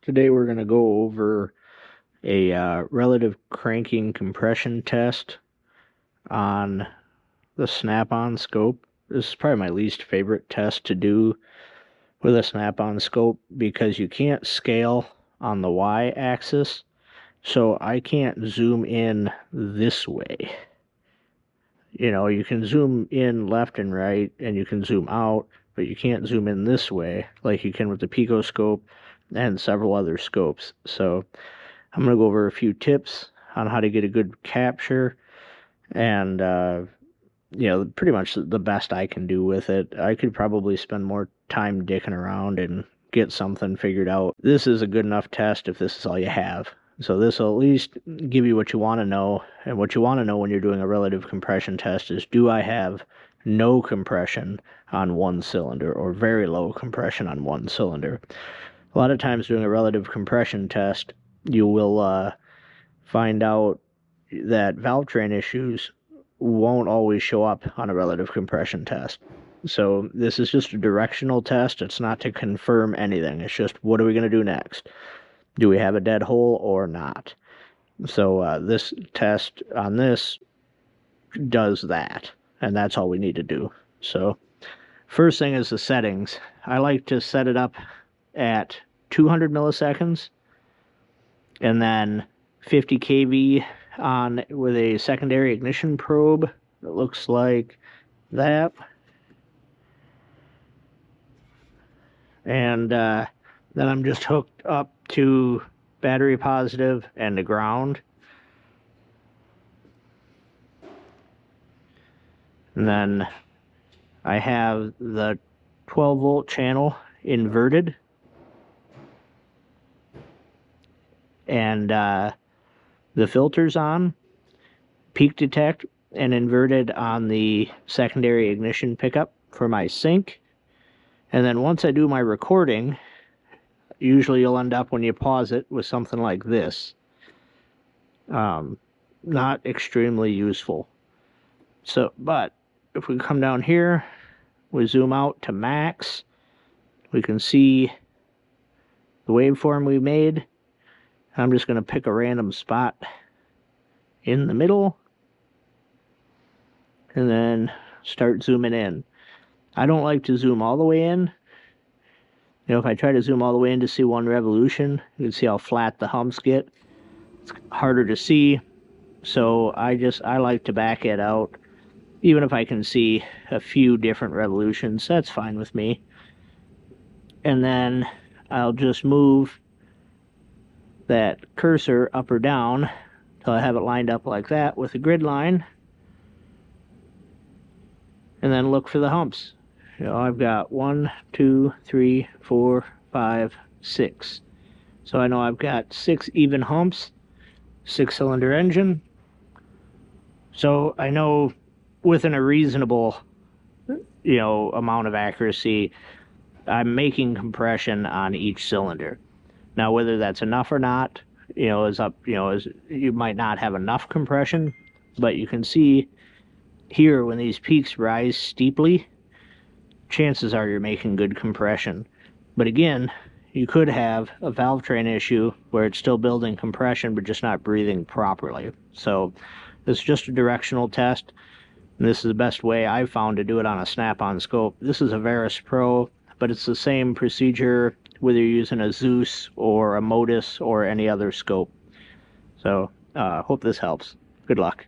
Today we're going to go over a relative cranking compression test on the snap-on scope. This is probably my least favorite test to do with a snap-on scope because you can't scale on the y-axis, so I can't zoom in this way. You know, you can zoom in left and right, and you can zoom out, but you can't zoom in this way like you can with the Pico scope and several other scopes. So I'm going to go over a few tips on how to get a good capture and, pretty much the best I can do with it. I could probably spend more time dicking around and get something figured out. This is a good enough test if this is all you have. So this will at least give you what you want to know, and what you want to know when you're doing a relative compression test is, do I have no compression on one cylinder or very low compression on one cylinder? A lot of times doing a relative compression test, you will find out that valve train issues won't always show up on a relative compression test. So this is just a directional test. It's not to confirm anything. It's just, what are we going to do next? Do we have a dead hole or not? So this test on this does that, and that's all we need to do. So first thing is the settings. I like to set it up at 200 milliseconds and then 50 kV on with a secondary ignition probe. It looks like that. And then I'm just hooked up to battery positive and the ground. And then I have the 12 volt channel inverted. And the filter's on, peak detect, and inverted on the secondary ignition pickup for my sync. And then once I do my recording, usually you'll end up, when you pause it, with something like this. Not extremely useful. So, but if we come down here, we zoom out to max, we can see the waveform we made. I'm just going to pick a random spot in the middle and then start zooming in. I don't like to zoom all the way in. You know, if I try to zoom all the way in to see one revolution, you can see how flat the humps get. It's harder to see, so I like to back it out. Even if I can see a few different revolutions, that's fine with me. And then I'll just move that cursor up or down till I have it lined up like that with a grid line, and then look for the humps. You know, I've got 1, 2, 3, 4, 5, 6. So I know I've got 6 even humps, 6-cylinder engine. So I know within a reasonable, amount of accuracy, I'm making compression on each cylinder. Now, whether that's enough or not, is up, you might not have enough compression, but you can see here when these peaks rise steeply, chances are you're making good compression. But again, you could have a valve train issue where it's still building compression but just not breathing properly. So this is just a directional test, and this is the best way I've found to do it on a snap-on scope. This is a Veris Pro, but it's the same procedure whether you're using a Zeus or a Modus or any other scope. So hope this helps. Good luck.